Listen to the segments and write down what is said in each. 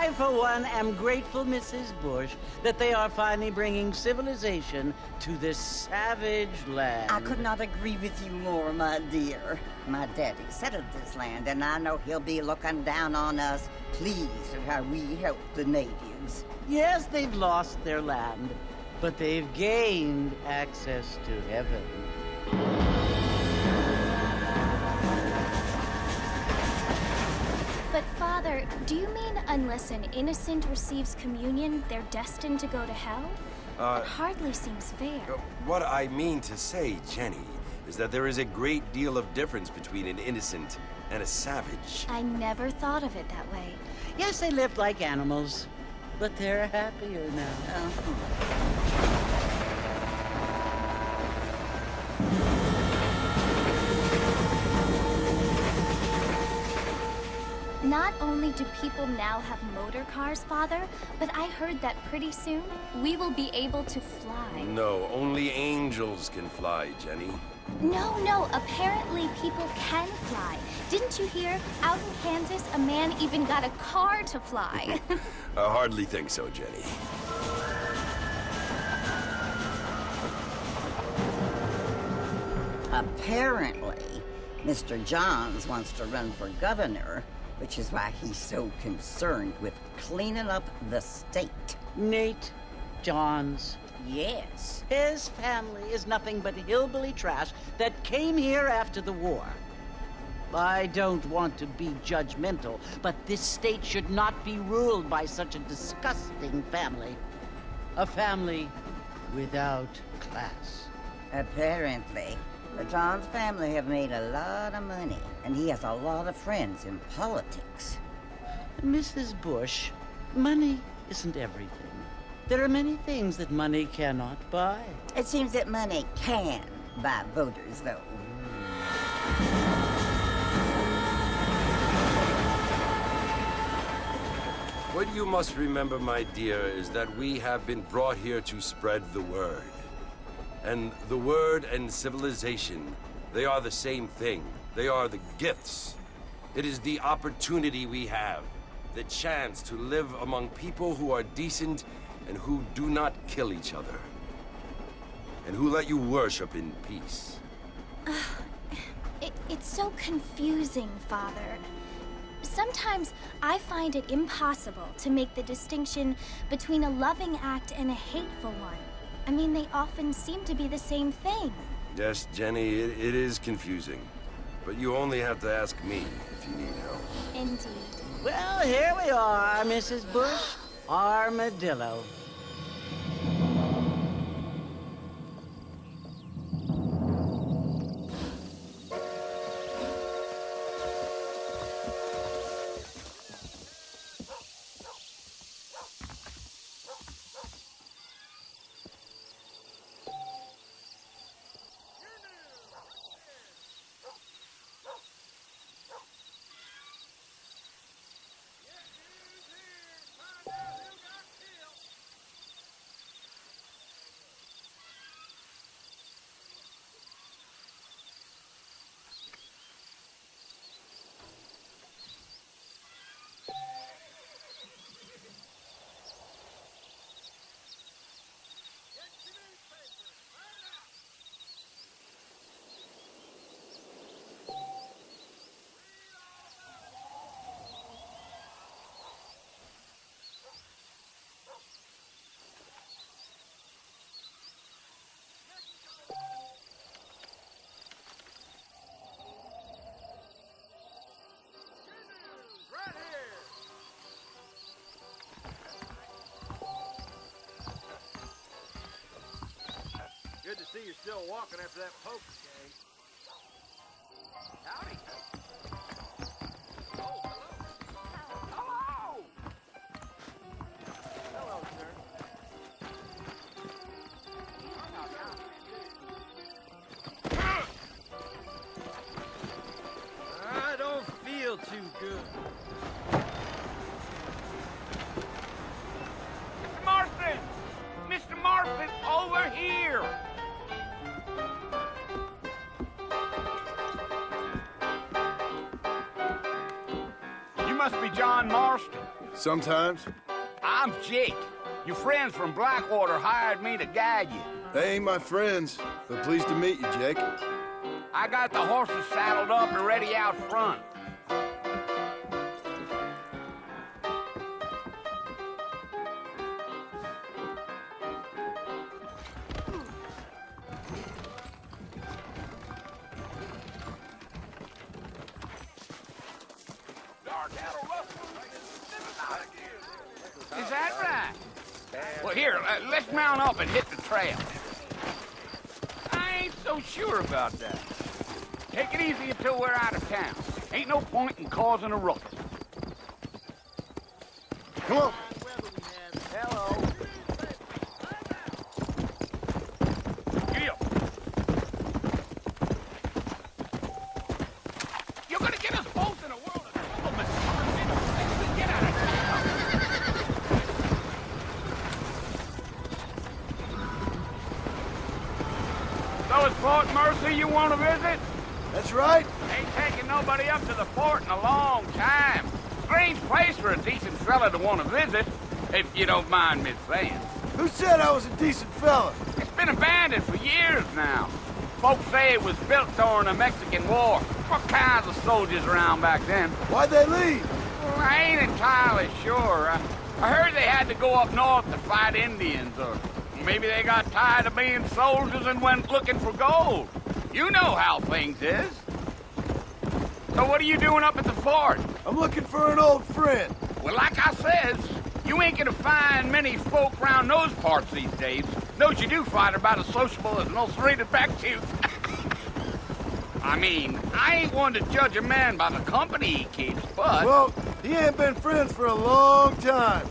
I, for one, am grateful, Mrs. Bush, that they are finally bringing civilization to this savage land. I could not agree with you more, my dear. My daddy settled this land, and I know he'll be looking down on us, pleased at how we help the natives. Yes, they've lost their land, but they've gained access to heaven. But, Father, do you mean unless an innocent receives communion, they're destined to go to hell? That hardly seems fair. What I mean to say, Jenny, is that there is a great deal of difference between an innocent and a savage. I never thought of it that way. Yes, they lived like animals, but they're happier now. Not only do people now have motor cars, Father, but I heard that pretty soon we will be able to fly. No, only angels can fly, Jenny. No, apparently people can fly. Didn't you hear? Out in Kansas, a man even got a car to fly. I hardly think so, Jenny. Apparently, Mr. Johns wants to run for governor, which is why he's so concerned with cleaning up the state. Nate Johns. Yes. His family is nothing but hillbilly trash that came here after the war. I don't want to be judgmental, but this state should not be ruled by such a disgusting family. A family without class. Apparently, the Johns family have made a lot of money, and he has a lot of friends in politics. Mrs. Bush, money isn't everything. There are many things that money cannot buy. It seems that money can buy voters, though. What you must remember, my dear, is that we have been brought here to spread the word. And the word and civilization, they are the same thing. They are the gifts. It is the opportunity we have, the chance to live among people who are decent and who do not kill each other, and who let you worship in peace. It's so confusing, Father. Sometimes I find it impossible to make the distinction between a loving act and a hateful one. I mean, they often seem to be the same thing. Yes, Jenny, it is confusing. But you only have to ask me if you need help. Indeed. Well, here we are, Mrs. Bush. Armadillo. Good to see you're still walking after that poker game. Howdy. Oh, hello. Hello, sir. I don't feel too good. Mr. Marston! Mr. Marston, over here! You must be John Marston. Sometimes. I'm Jake. Your friends from Blackwater hired me to guide you. They ain't my friends, but pleased to meet you, Jake. I got the horses saddled up and ready out front. Is that right? Well, here, let's mount up and hit the trail. I ain't so sure about that. Take it easy until we're out of town. Ain't no point in causing a ruckus. Come on. Hello. Giddy up. You're gonna get us both in a world of trouble, Mr. Martin. Get out of town. So it's Fort Mercy you want to visit? That's right. Ain't taking nobody up to the fort in a long time. Strange place for a decent fella to want to visit, if you don't mind me saying. Who said I was a decent fella? It's been abandoned for years now. Folks say it was built during the Mexican War. What kinds of soldiers around back then? Why'd they leave? Well, I ain't entirely sure. I heard they had to go up north to fight Indians, or maybe they got tired of being soldiers and went looking for gold. You know how things is. So what are you doing up at the fort? I'm looking for an old friend. Well, like I says, you ain't gonna find many folk around those parts these days. Those you do find are about as sociable as an ulcerated back tooth. I mean, I ain't one to judge a man by the company he keeps, but... Well, he ain't been friends for a long time.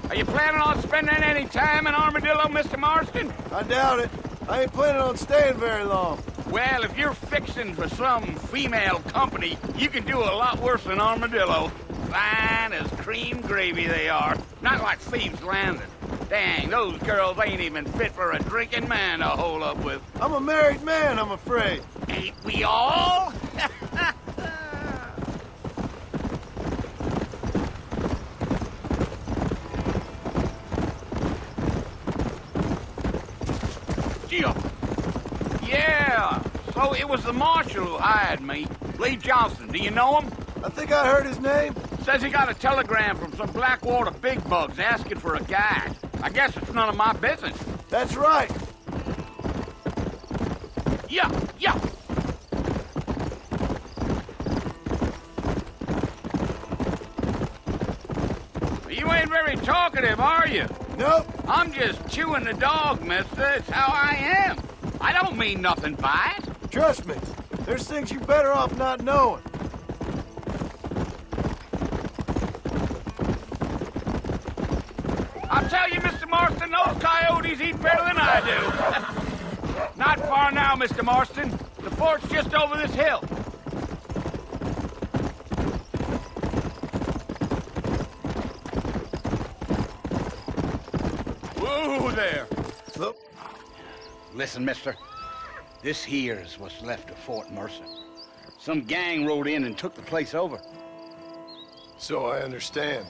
Are you planning on spending any time in Armadillo, Mr. Marston? I doubt it. I ain't planning on staying very long. Well, if you're fixing for some female company, you can do a lot worse than Armadillo. Fine as cream gravy they are. Not like Thieves' Landing. Dang, those girls ain't even fit for a drinking man to hole up with. I'm a married man, I'm afraid. Ain't we all? Yeah, so it was the marshal who hired me. Lee Johnson, do you know him? I think I heard his name. Says he got a telegram from some Blackwater big bugs asking for a guide. I guess it's none of my business. That's right. Yeah. You ain't very talkative, are you? Nope. I'm just chewing the dog, mister. It's how I am. I don't mean nothing by it. Trust me. There's things you're better off not knowing. I'll tell you, Mr. Marston, those coyotes eat better than I do. Not far now, Mr. Marston. The fort's just over this hill. Whoa there. Look. Listen, mister. This here's what's left of Fort Mercer. Some gang rode in and took the place over. So I understand.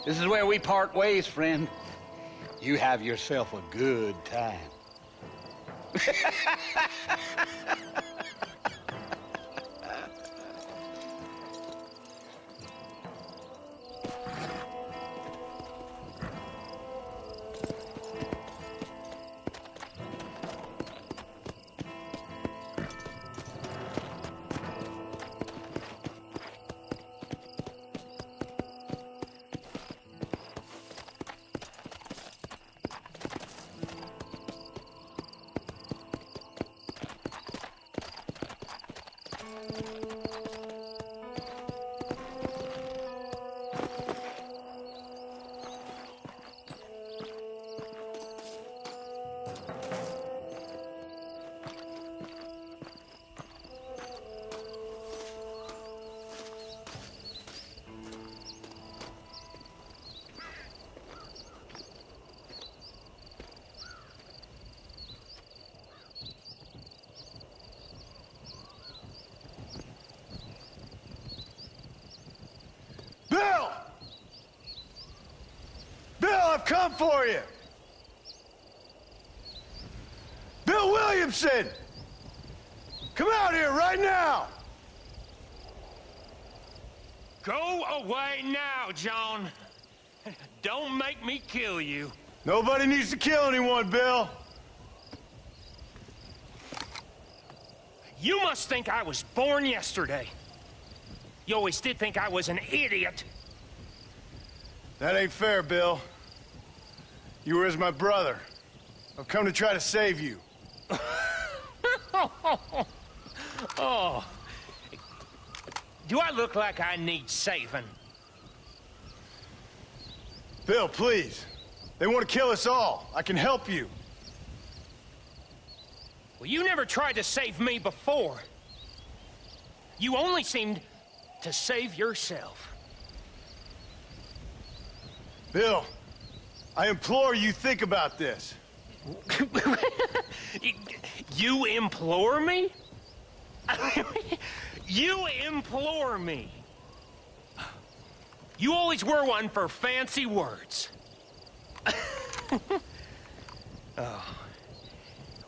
This is where we part ways, friend. You have yourself a good time. come for you! Bill Williamson! Come out here right now! Go away now, John. Don't make me kill you. Nobody needs to kill anyone, Bill. You must think I was born yesterday. You always did think I was an idiot. That ain't fair, Bill. You were as my brother. I've come to try to save you. Oh. Do I look like I need saving? Bill, please. They want to kill us all. I can help you. Well, you never tried to save me before. You only seemed to save yourself. Bill, I implore you think about this. You implore me? You implore me. You always were one for fancy words. Oh.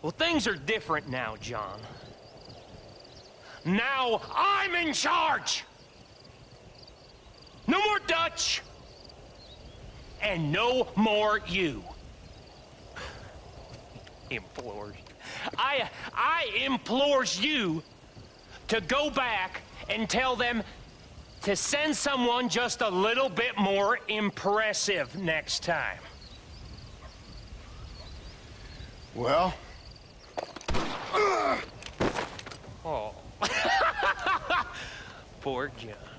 Well, things are different now, John. Now I'm in charge! No more Dutch! And no more you. Implores. I implores you to go back and tell them to send someone just a little bit more impressive next time. Well? Oh. Poor John.